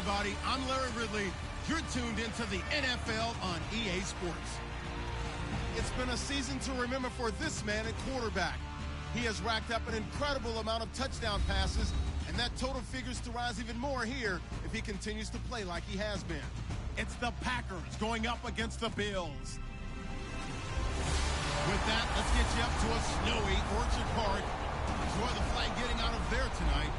everybody. I'm Larry Ridley. You're tuned into the NFL on EA Sports. It's been a season to remember for this man at quarterback. He has racked up an incredible amount of touchdown passes, and that total figures to rise even more here if he continues to play like he has been. It's the Packers going up against the Bills. With that, let's get you up to a snowy Orchard Park. Enjoy the flag getting out of there tonight.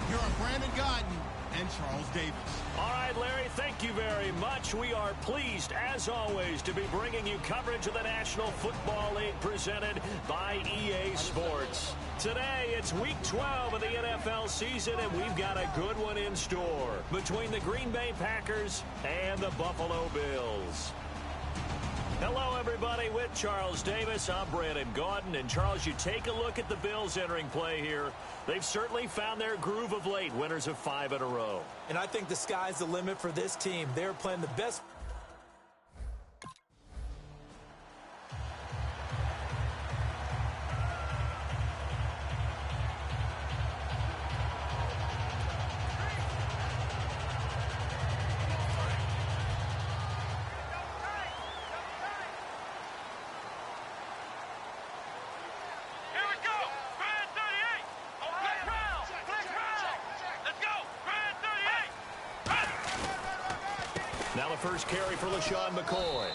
Here are Brandon Gaudin and Charles Davis. All right, Larry, thank you very much. We are pleased, as always, to be bringing you coverage of the National Football League presented by EA Sports. Today, it's Week 12 of the NFL season, and we've got a good one in store between the Green Bay Packers and the Buffalo Bills. Hello, everybody. With Charles Davis, I'm Brandon Gaudin. And, Charles, you take a look at the Bills entering play here. They've certainly found their groove of late, winners of 5 in a row. And I think the sky's the limit for this team. They're playing the best. Now the first carry for LaShawn McCoy.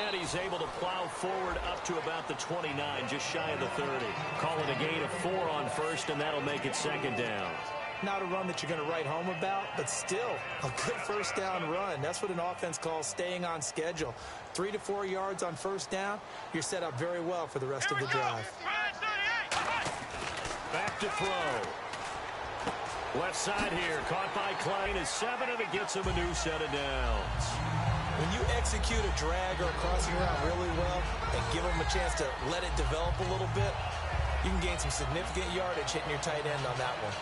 And he's able to plow forward up to about the 29, just shy of the 30. Call it a gain of 4 on first, and that'll make it second down. Not a run that you're going to write home about, but still a good first down run. That's what an offense calls staying on schedule. 3 to 4 yards on first down, you're set up very well for the rest of the drive. Back to throw. Left side here, caught by Klein is 7, and it gets him a new set of downs. When you execute a drag or a crossing route really well and give them a chance to let it develop a little bit, you can gain some significant yardage hitting your tight end on that one.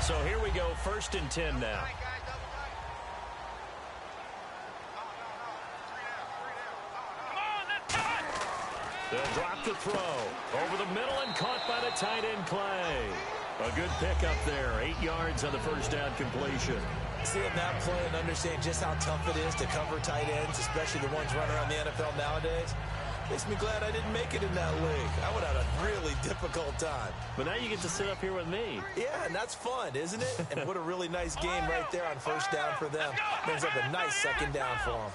So here we go, 1st and 10 now. They'll drop the throw. Over the middle and caught by the tight end, Clay. A good pickup there. 8 yards on the first down completion. Seeing that play and understanding just how tough it is to cover tight ends, especially the ones running around the NFL nowadays, makes me glad I didn't make it in that league. I would have had a really difficult time. But now you get to sit up here with me. Yeah, and that's fun, isn't it? And what a really nice game right there on first down for them. Brings up a nice second down for them.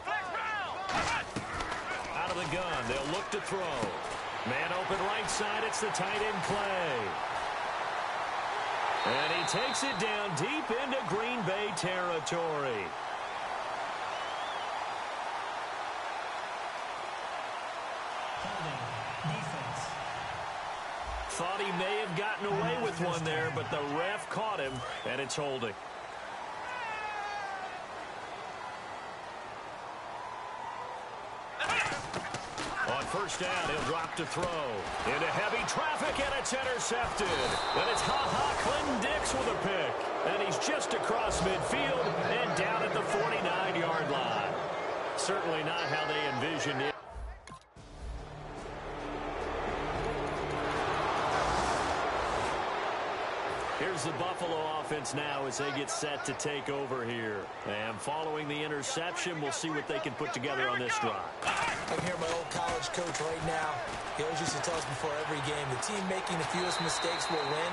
Out of the gun, they'll look to throw. Man open right side, it's the tight end, Clay. And he takes it down deep into Green Bay territory. Thought he may have gotten away with one there, but the ref caught him, and it's holding. On first down, he'll drop to throw. Into heavy traffic, and it's intercepted. And it's Clinton Dix with a pick. And he's just across midfield and down at the 49-yard line. Certainly not how they envisioned it. Here's the Buffalo offense now as they get set to take over here. And following the interception, we'll see what they can put together on this drive. I can hear my old college coach right now. He always used to tell us before every game, the team making the fewest mistakes will win.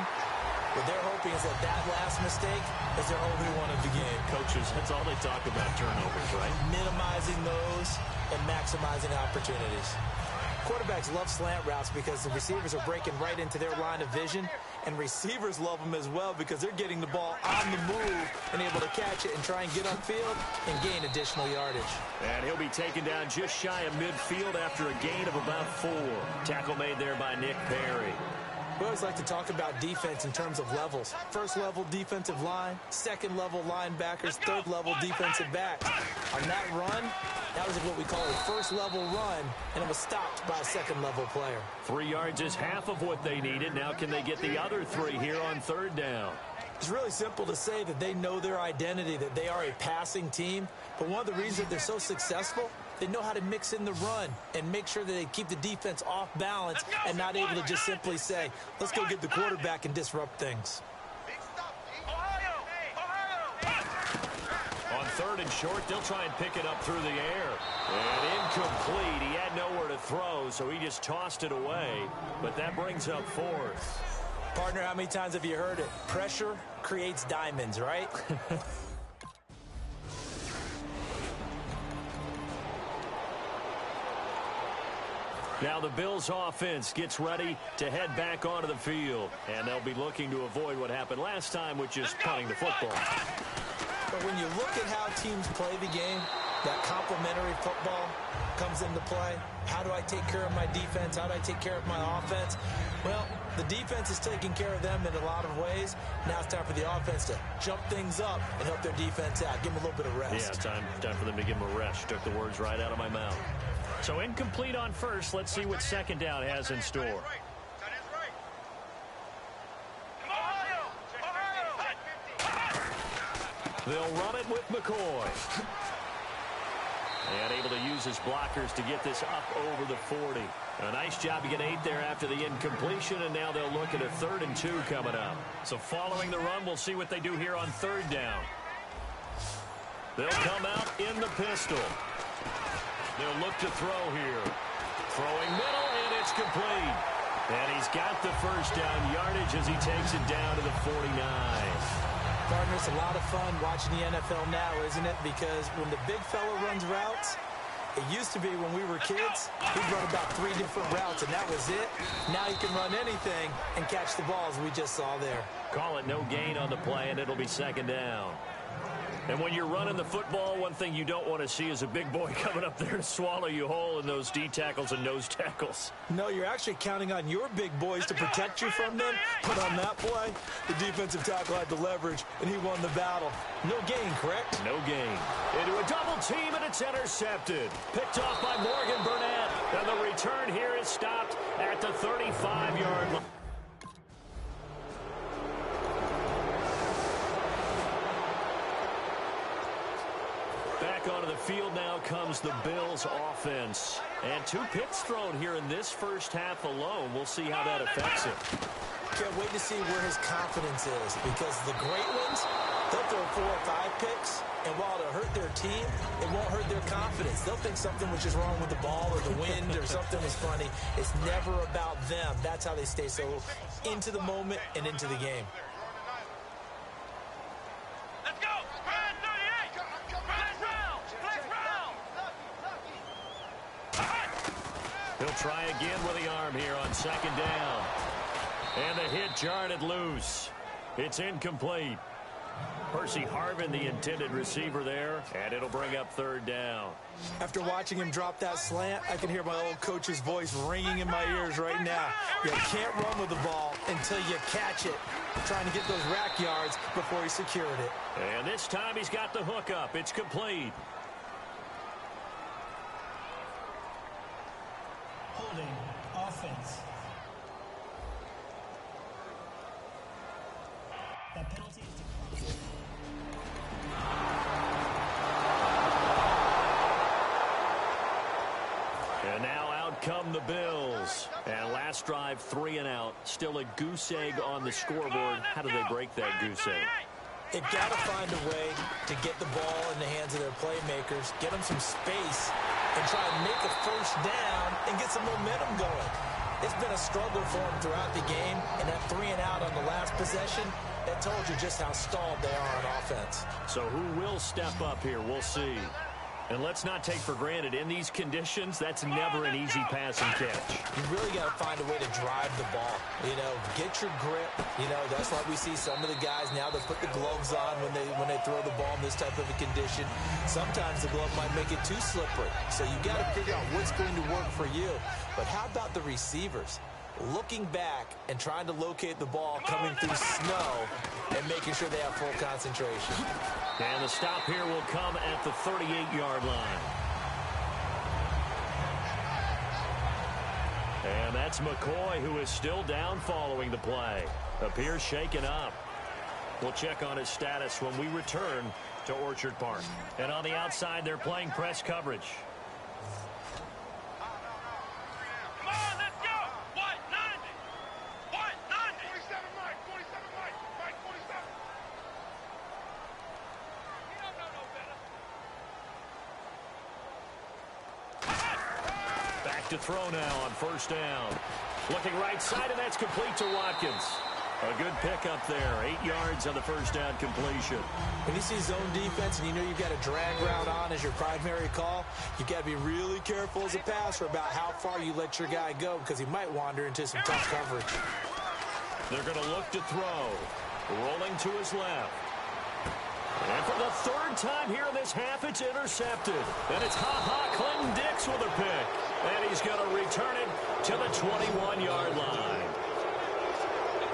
What they're hoping is that last mistake is their only one of the game. Coaches, that's all they talk about, turnovers, right? Minimizing those and maximizing opportunities. Quarterbacks love slant routes because the receivers are breaking right into their line of vision, and receivers love them as well because they're getting the ball on the move and able to catch it and try and get upfield and gain additional yardage. And he'll be taken down just shy of midfield after a gain of about 4. Tackle made there by Nick Perry. We always like to talk about defense in terms of levels. First level defensive line, second level linebackers, third level defensive backs. On that run, that was what we call a first level run, and it was stopped by a second level player. 3 yards is half of what they needed. Now can they get the other 3 here on third down? It's really simple to say that they know their identity, that they are a passing team. But one of the reasons that they're so successful, they know how to mix in the run and make sure that they keep the defense off balance and not able to just simply say, let's go get the quarterback and disrupt things. 3rd and short. They'll try and pick it up through the air. And incomplete. He had nowhere to throw, so he just tossed it away. But that brings up 4th. Partner, how many times have you heard it? Pressure creates diamonds, right? Now the Bills offense gets ready to head back onto the field. And they'll be looking to avoid what happened last time, which is punting the football. But when you look at how teams play the game, that complementary football comes into play. How do I take care of my defense? How do I take care of my offense? Well, the defense is taking care of them in a lot of ways. Now it's time for the offense to jump things up and help their defense out. Give them a little bit of rest. Yeah, time for them to give them a rest. Took the words right out of my mouth. So incomplete on first. Let's see what second down has in store. They'll run it with McCoy. And able to use his blockers to get this up over the 40. A nice job to get 8 there after the incompletion, and now they'll look at a 3rd and 2 coming up. So following the run, we'll see what they do here on 3rd down. They'll come out in the pistol. They'll look to throw here. Throwing middle, and it's complete. And he's got the first down yardage as he takes it down to the 49. Partner, it's a lot of fun watching the NFL now, isn't it? Because when the big fella runs routes, it used to be when we were kids, he'd run about 3 different routes, and that was it. Now he can run anything and catch the balls we just saw there. Call it no gain on the play, and it'll be 2nd down. And when you're running the football, one thing you don't want to see is a big boy coming up there to swallow you whole in those D tackles and nose tackles. No, you're actually counting on your big boys to protect you from them. But on that play, the defensive tackle had the leverage, and he won the battle. No gain, correct? No gain. Into a double team, and it's intercepted. Picked off by Morgan Burnett. And the return here is stopped at the 35-yard line. Back onto the field now comes the Bills offense. And 2 picks thrown here in this first half alone. We'll see how that affects him. Can't wait to see where his confidence is, because the great ones, they'll throw 4 or 5 picks, and while it'll hurt their team, it won't hurt their confidence. They'll think something was just wrong with the ball or the wind or something was funny. It's never about them. That's how they stay so into the moment and into the game. He'll try again with the arm here on 2nd down. And the hit jarred it loose. It's incomplete. Percy Harvin, the intended receiver there, and it'll bring up 3rd down. After watching him drop that slant, I can hear my old coach's voice ringing in my ears right now. You can't run with the ball until you catch it. Trying to get those rack yards before he secured it. And this time he's got the hook up. It's complete. Holding offense. That penalty is declined. And now out come the Bills. And last drive, 3 and out. Still a goose egg on the scoreboard. How do they break that goose egg? They've got to find a way to get the ball in the hands of their playmakers, get them some space, and try and make a first down and get some momentum going. It's been a struggle for them throughout the game, and that 3 and out on the last possession, that told you just how stalled they are on offense. So who will step up here? We'll see. And let's not take for granted, in these conditions, that's never an easy pass and catch. You really got to find a way to drive the ball. You know, get your grip. You know, that's why we see some of the guys now that put the gloves on when they throw the ball in this type of a condition. Sometimes the glove might make it too slippery. So you got to figure out what's going to work for you. But how about the receivers? Looking back and trying to locate the ball coming through snow and making sure they have full concentration. And the stop here will come at the 38-yard line. And that's McCoy, who is still down following the play. Appears shaken up. We'll check on his status when we return to Orchard Park. And on the outside, they're playing press coverage. back to throw now on first down. Looking right side, and that's complete to Watkins. A good pickup there. 8 yards on the first down completion. When you see zone defense and you know you've got a drag route on as your primary call, you've got to be really careful as a passer about how far you let your guy go because he might wander into some tough coverage. They're going to look to throw. Rolling to his left. And for the third time here in this half, it's intercepted. And it's Clinton Dix with a pick. And he's going to return it to the 21-yard line.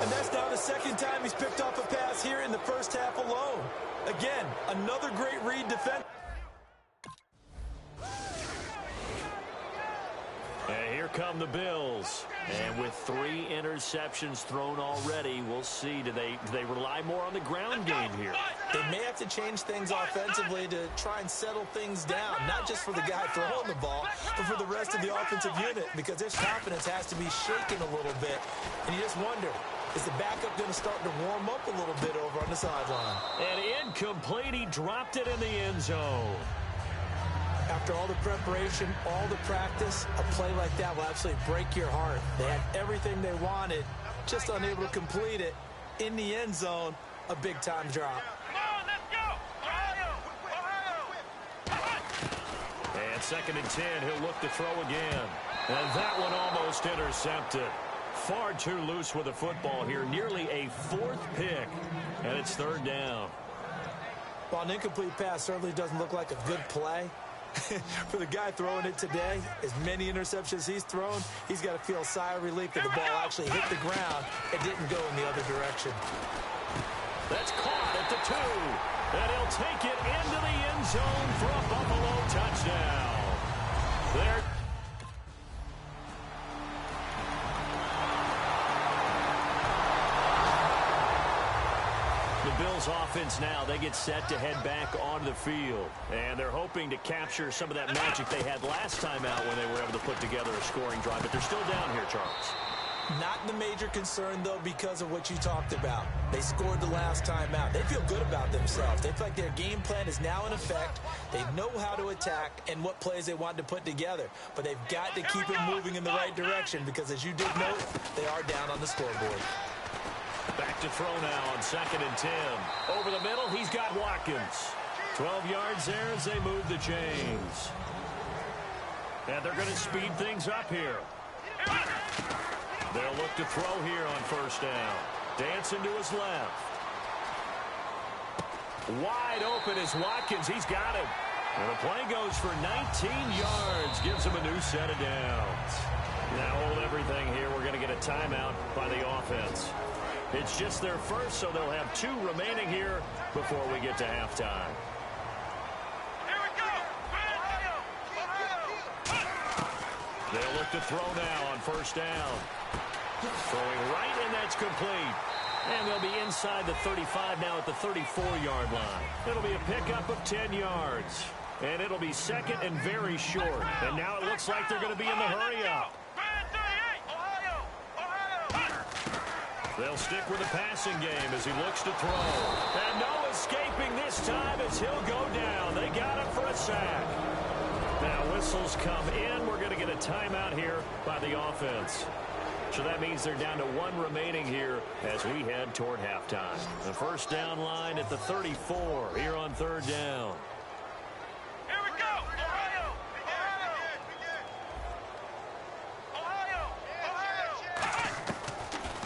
And that's now the second time he's picked off a pass here in the first half alone. Again, another great read defense. And here come the Bills. And with 3 interceptions thrown already, we'll see. Do they rely more on the ground game here? They may have to change things offensively to try and settle things down, not just for the guy throwing the ball, but for the rest of the offensive unit, because his confidence has to be shaken a little bit. And you just wonder, is the backup going to start to warm up a little bit over on the sideline? And incomplete. He dropped it in the end zone. After all the preparation, all the practice, a play like that will absolutely break your heart. They had everything they wanted, just unable to complete it. In the end zone, a big-time drop. And 2nd and 10, he'll look to throw again. And that one almost intercepted. Far too loose with the football here. Nearly a 4th pick. And it's 3rd down. While an incomplete pass certainly doesn't look like a good play, for the guy throwing it today, as many interceptions he's thrown, he's got to feel a sigh of relief that the ball actually hit the ground and didn't go in the other direction. That's caught at the 2. And he'll take it into the end zone for a Buffalo touchdown. There. The Bills offense now, they get set to head back onto the field. And they're hoping to capture some of that magic they had last time out when they were able to put together a scoring drive. But they're still down here, Charles. Not the major concern, though, because of what you talked about. They scored the last time out. They feel good about themselves. They feel like their game plan is now in effect. They know how to attack and what plays they want to put together. But they've got to keep it moving in the right direction because, as you did note, they are down on the scoreboard. Back to throw now on 2nd and 10. Over the middle, he's got Watkins. 12 yards there as they move the chains. And they're going to speed things up here. They'll look to throw here on first down. Dancing to his left. Wide open is Watkins. He's got it. And the play goes for 19 yards. Gives him a new set of downs. Now hold everything here. We're going to get a timeout by the offense. It's just their first, so they'll have 2 remaining here before we get to halftime. They'll look to throw now on first down. Throwing right, and that's complete. And they'll be inside the 35 now at the 34-yard line. It'll be a pickup of 10 yards. And it'll be 2nd and very short. And now it looks like they're going to be in the hurry-up. They'll stick with the passing game as he looks to throw. And no escaping this time as he'll go down. They got him for a sack. Now whistles come in. We're going to get a timeout here by the offense. So that means they're down to 1 remaining here as we head toward halftime. The first down line at the 34 here on 3rd down. Here we go! Ohio!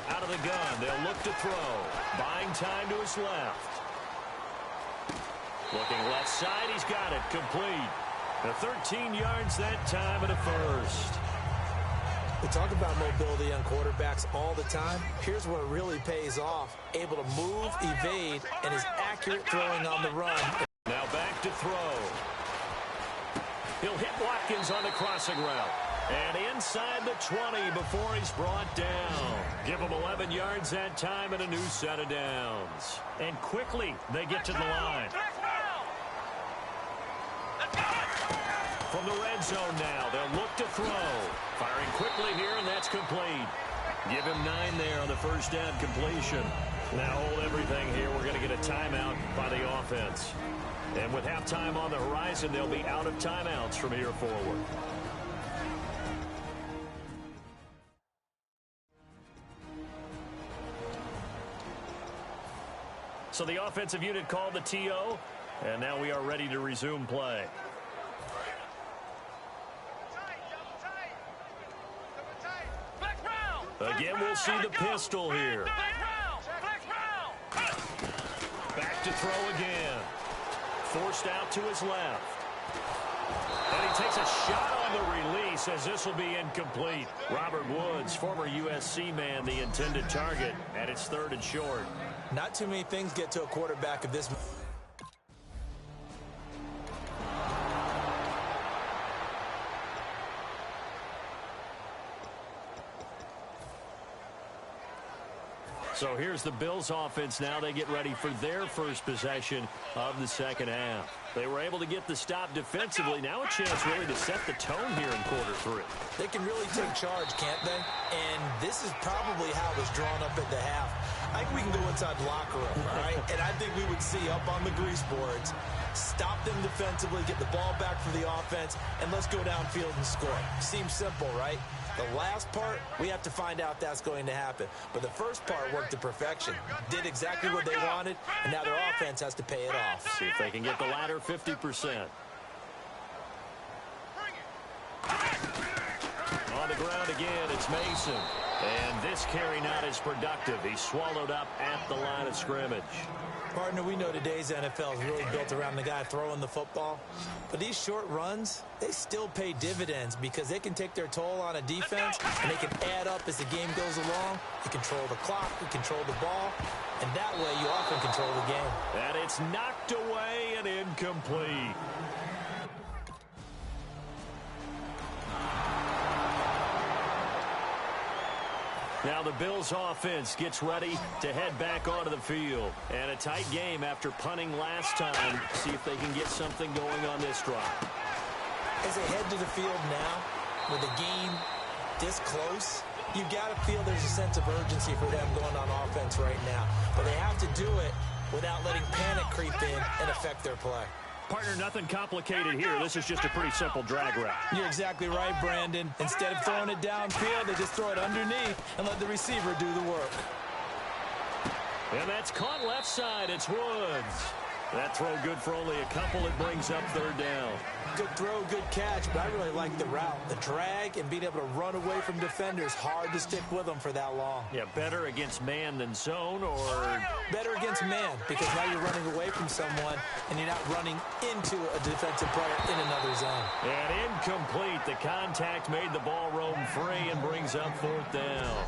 Out of the gun, they'll look to throw. Buying time to his left. Looking left side, he's got it. Complete. The 13 yards that time and a first. We talk about mobility on quarterbacks all the time. Here's where it really pays off. Able to move, evade, and is accurate throwing on the run. Now back to throw. He'll hit Watkins on the crossing route. And inside the 20 before he's brought down. Give him 11 yards that time and a new set of downs. And quickly they get to the line. From the red zone now, they'll look to throw. Firing quickly here, and that's complete. Give him 9 there on the first down completion. Now hold everything here. We're going to get a timeout by the offense. And with halftime on the horizon, they'll be out of timeouts from here forward. So the offensive unit called the TO, and now we are ready to resume play. Again, we'll see the pistol here. Back to throw again. Forced out to his left. And he takes a shot on the release as this will be incomplete. Robert Woods, former USC man, the intended target, and it's 3rd and short. Not too many things get to a quarterback of this. So here's the Bills offense now. They get ready for their first possession of the second half. They were able to get the stop defensively. Now a chance really to set the tone here in quarter 3. They can really take charge, can't they? And this is probably how it was drawn up at the half. I think we can go inside the locker room, all right? And I think we would see up on the grease boards, stop them defensively, get the ball back for the offense, and let's go downfield and score. Seems simple, right? The last part, we have to find out that's going to happen. But the first part worked to perfection. Did exactly what they wanted, and now their offense has to pay it off. See if they can get the latter 50%. On the ground again, it's Mason. And this carry not as productive. He's swallowed up at the line of scrimmage. Partner, we know today's NFL is really built around the guy throwing the football. But these short runs, they still pay dividends because they can take their toll on a defense and they can add up as the game goes along. You control the clock, you control the ball, and that way you often control the game. And it's knocked away and incomplete. Now the Bills offense gets ready to head back onto the field. And a tight game after punting last time. See if they can get something going on this drive. As they head to the field now, with the game this close, you've got to feel there's a sense of urgency for them going on offense right now. But they have to do it without letting panic creep in and affect their play. Partner, nothing complicated here. This is just a pretty simple drag route. You're exactly right, Brandon. Instead of throwing it downfield, they just throw it underneath and let the receiver do the work. And that's caught left side. It's Woods. That throw good for only a couple. It brings up 3rd down. Good throw, good catch, but I really like the route. The drag and being able to run away from defenders, hard to stick with them for that long. Yeah, better against man than zone, or better against man, because now you're running away from someone and you're not running into a defensive player in another zone. And incomplete. The contact made the ball roam free and brings up 4th down.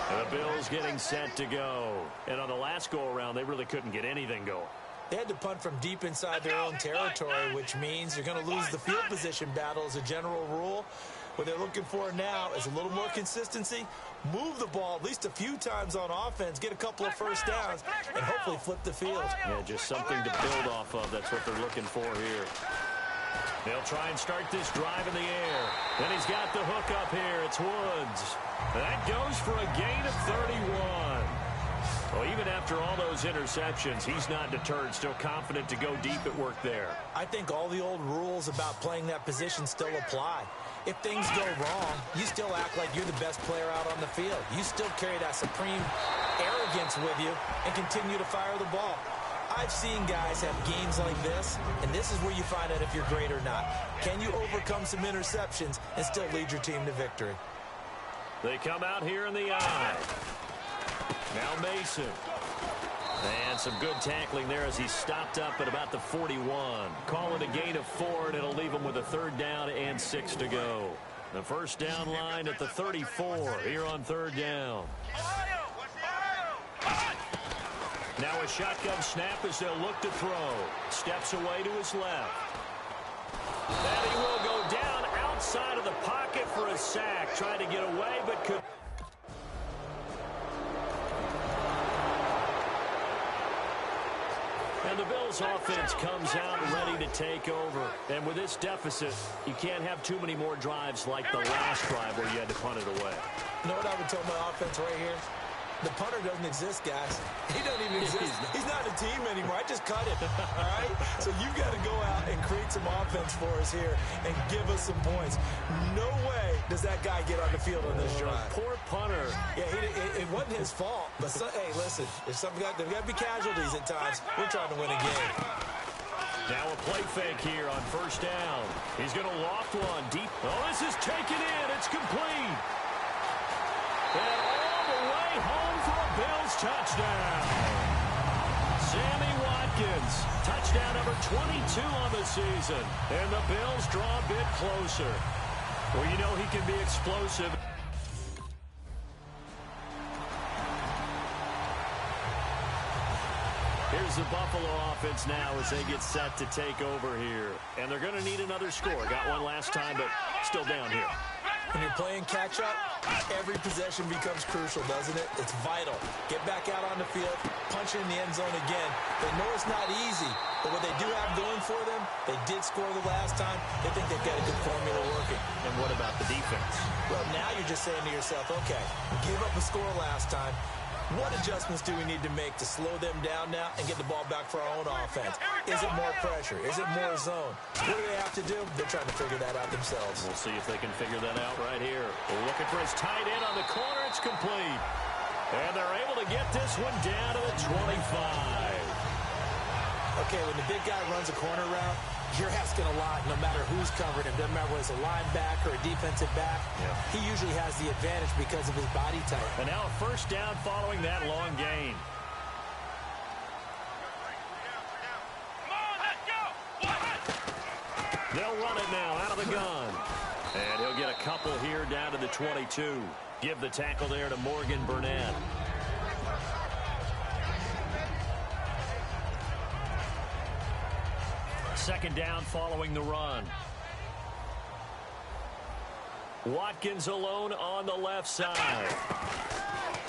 The Bills getting set to go. And on the last go-around, they really couldn't get anything going. They had to punt from deep inside their own territory, which means you're going to lose the field position battle as a general rule. What they're looking for now is a little more consistency, move the ball at least a few times on offense, get a couple of first downs, and hopefully flip the field. Yeah, just something to build off of. That's what they're looking for here. They'll try and start this drive in the air. Then he's got the hook up here. It's Woods. That goes for a gain of 31. Well, even after all those interceptions, he's not deterred, still confident to go deep at work there. I think all the old rules about playing that position still apply. If things go wrong, you still act like you're the best player out on the field. You still carry that supreme arrogance with you and continue to fire the ball. I've seen guys have games like this, and this is where you find out if you're great or not. Can you overcome some interceptions and still lead your team to victory? They come out here in the eye. Now Mason. And some good tackling there as he's stopped up at about the 41. Call it a gain of 4, and it'll leave him with a 3rd down and 6 to go. The first down line at the 34 here on 3rd down. Now a shotgun snap as they'll look to throw. Steps away to his left. And he will go down outside of the pocket for a sack. Tried to get away, but could. And the Bills offense comes out ready to take over. And with this deficit, you can't have too many more drives like the last drive where you had to punt it away. You know what I would tell my offense right here? The punter doesn't exist, guys. He doesn't even exist. He's not a team anymore. I just cut it, all right? So you've got to go out and create some offense for us here and give us some points. No way does that guy get on the field on this drive. Poor punter. Yeah, it wasn't his fault. But, hey, listen, there's got to be casualties at times. We're trying to win a game. Now a play fake here on first down. He's going to loft one deep. Oh, this is taken in. It's complete. And all the way home for a Bills touchdown. Sammy Watkins, touchdown number 22 on the season. And the Bills draw a bit closer. Well, you know he can be explosive. Here's the Buffalo offense now as they get set to take over here. And they're going to need another score. Got one last time, but still down here. When you're playing catch-up, every possession becomes crucial, doesn't it? It's vital. Get back out on the field, punch it in the end zone again. They know it's not easy, but what they do have going for them, they did score the last time. They think they've got a good formula working. And what about the defense? Well, now you're just saying to yourself, okay, we gave up a score last time. What adjustments do we need to make to slow them down now and get the ball back for our own offense? Is it more pressure? Is it more zone? What do they have to do? They're trying to figure that out themselves. We'll see if they can figure that out right here. We're looking for his tight end on the corner. It's complete. And they're able to get this one down to the 25. Okay, when the big guy runs a corner route, you're asking a lot no matter who's covering him. Doesn't matter whether it's a linebacker or a defensive back. Yeah. He usually has the advantage because of his body type. And now a first down following that long gain. Come on, let's go. They'll run it now out of the gun. And he'll get a couple here down to the 22. Give the tackle there to Morgan Burnett. Second down following the run. Watkins alone on the left side.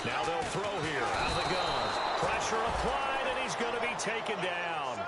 Now they'll throw here out of the gun. Pressure applied, and he's going to be taken down.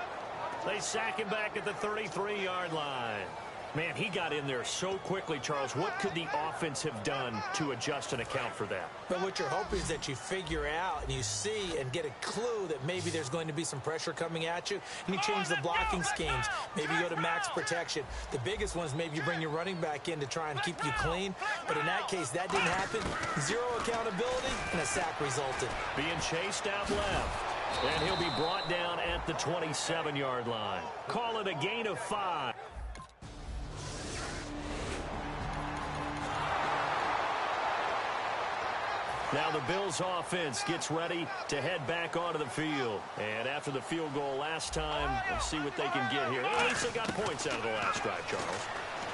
They sack him back at the 33-yard line. Man, he got in there so quickly, Charles. What could the offense have done to adjust and account for that? But what you're hoping is that you figure out and you see and get a clue that maybe there's going to be some pressure coming at you, and you change the blocking schemes. Maybe you go to max protection. The biggest one is maybe you bring your running back in to try and keep you clean. But in that case, that didn't happen. Zero accountability, and a sack resulted. Being chased out left. And he'll be brought down at the 27-yard line. Call it a gain of 5. Now the Bills offense gets ready to head back onto the field. And after the field goal last time, let's see what they can get here. At least they got points out of the last drive, Charles.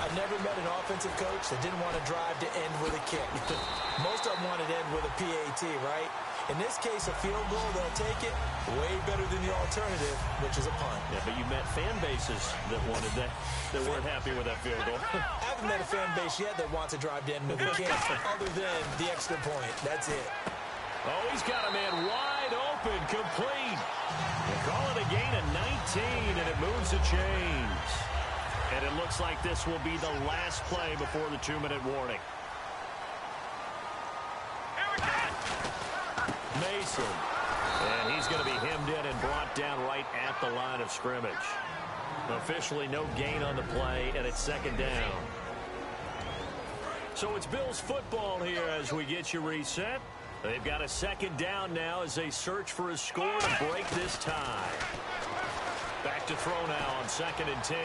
I've never met an offensive coach that didn't want to drive to end with a kick. Most of them wanted to end with a PAT, right? In this case, a field goal, they'll take it way better than the alternative, which is a punt. Yeah, but you met fan bases that wanted that, that weren't happy with that field goal. I haven't met a fan base yet that wants to drive to end with a kick, other than the extra point. That's it. Oh, he's got a man wide open, complete. They call it a gain of 19, and it moves the chains. And it looks like this will be the last play before the 2-minute warning. Mason. And he's going to be hemmed in and brought down right at the line of scrimmage. Officially no gain on the play, and it's second down. So it's Bills football here as we get you reset. They've got a second down now as they search for a score to break this tie. Back to throw now on 2nd and 10.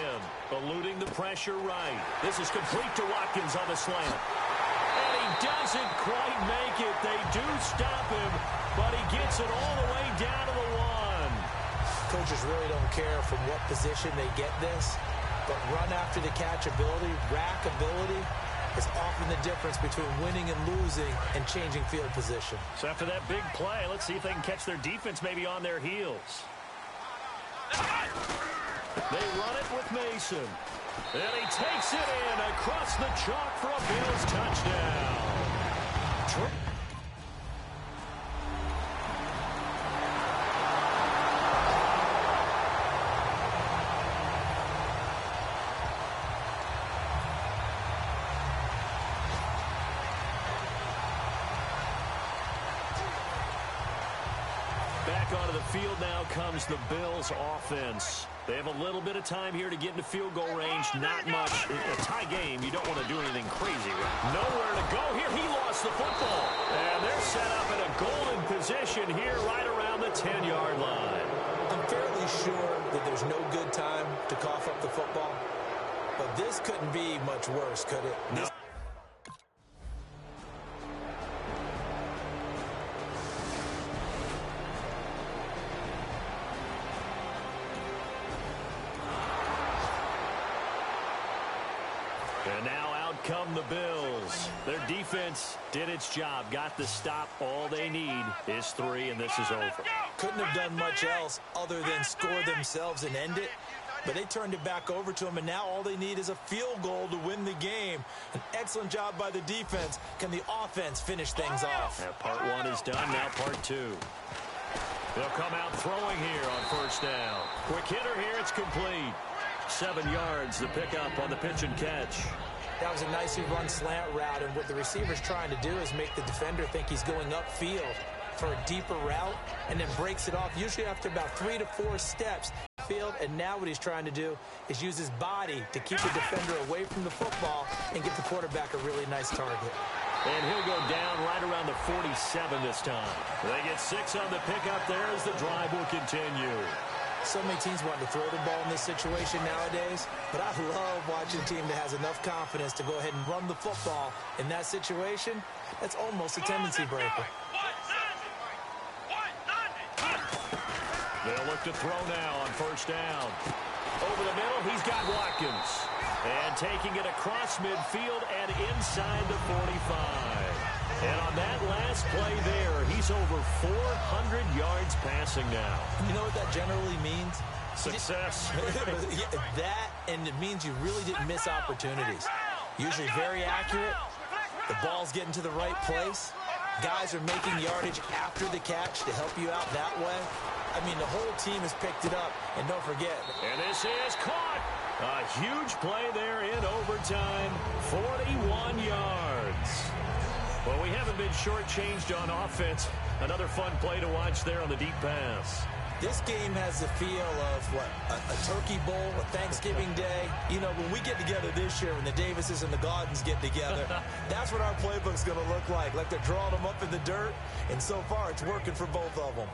Eluding the pressure right. This is complete to Watkins on the slant. And he doesn't quite make it. They do stop him, but he gets it all the way down to the 1. Coaches really don't care from what position they get this, but run after the catch ability, rack ability, is often the difference between winning and losing and changing field position. So after that big play, let's see if they can catch their defense maybe on their heels. They run it with Mason. And he takes it in across the chalk for a Bills touchdown. field now comes the Bills offense. They have a little bit of time here to get into field goal range. Not much. A tie game, you don't want to do anything crazy, right? Nowhere to go here. He lost the football. And they're set up in a golden position here right around the 10-yard line. I'm fairly sure that there's no good time to cough up the football. But this couldn't be much worse, could it? No. And now out come the Bills. Their defense did its job, got the stop. All they need is 3, and this is over. Couldn't have done much else other than score themselves and end it. But they turned it back over to them, and now all they need is a field goal to win the game. An excellent job by the defense. Can the offense finish things off? Yeah, part 1 is done, now part 2. They'll come out throwing here on first down. Quick hitter here, it's complete. 7 yards, the pickup on the pitch and catch. That was a nicely run slant route, and what the receiver's trying to do is make the defender think he's going upfield for a deeper route, and then breaks it off, usually after about 3 to 4 steps. Field, and now what he's trying to do is use his body to keep the defender away from the football and give the quarterback a really nice target. And he'll go down right around the 47 this time. They get 6 on the pickup there as the drive will continue. So many teams want to throw the ball in this situation nowadays, but I love watching a team that has enough confidence to go ahead and run the football. In that situation, that's almost a tendency breaker. They'll look to throw now on first down. Over the middle, he's got Watkins. And taking it across midfield and inside the 45. And on that last play there, he's over 400 yards passing now. You know what that generally means? Success. That, and it means you really didn't miss opportunities. Usually very accurate. The ball's getting to the right place. Guys are making yardage after the catch to help you out that way. I mean, the whole team has picked it up. And don't forget. And this is caught. A huge play there in overtime. 41 yards. Well, we haven't been shortchanged on offense. Another fun play to watch there on the deep pass. This game has the feel of, what, a turkey bowl, a Thanksgiving day. You know, when we get together this year, when the Davises and the Gaudens get together, that's what our playbook's going to look like. Like they're drawing them up in the dirt, and so far it's working for both of them.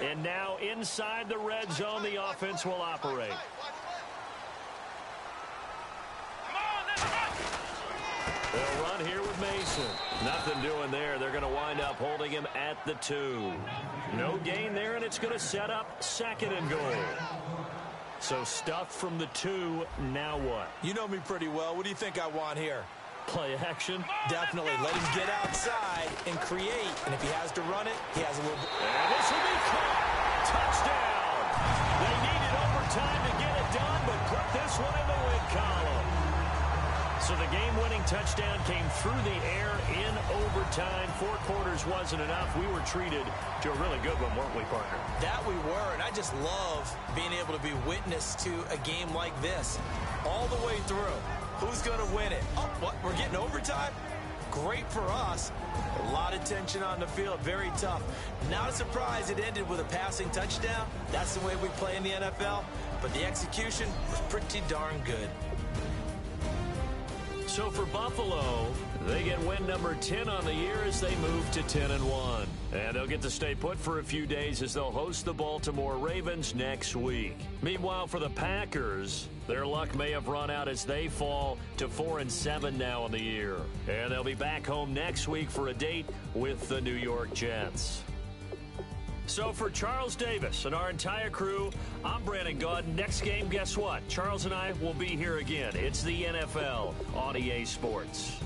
And now inside the red zone, the offense will operate. They'll run here with Mason. Nothing doing there. They're going to wind up holding him at the 2. No gain there, and it's going to set up 2nd and goal. So stuffed from the 2. Now what? You know me pretty well. What do you think I want here? Play action? Definitely. Let him get outside and create. And if he has to run it, he has a little bit. And this will be caught. Touchdown. They needed overtime to get it done, but put this one in the win column. So the game-winning touchdown came through the air in overtime. 4 quarters wasn't enough. We were treated to a really good one, weren't we, partner? That we were, and I just love being able to be witness to a game like this all the way through. Who's going to win it? Oh, what? We're getting overtime? Great for us. A lot of tension on the field. Very tough. Not a surprise it ended with a passing touchdown. That's the way we play in the NFL. But the execution was pretty darn good. So for Buffalo, they get win number 10 on the year as they move to 10-1. And they'll get to stay put for a few days as they'll host the Baltimore Ravens next week. Meanwhile, for the Packers, their luck may have run out as they fall to 4-7 now on the year. And they'll be back home next week for a date with the New York Jets. So for Charles Davis and our entire crew, I'm Brandon Gaudin. Next game, guess what? Charles and I will be here again. It's the NFL on EA Sports.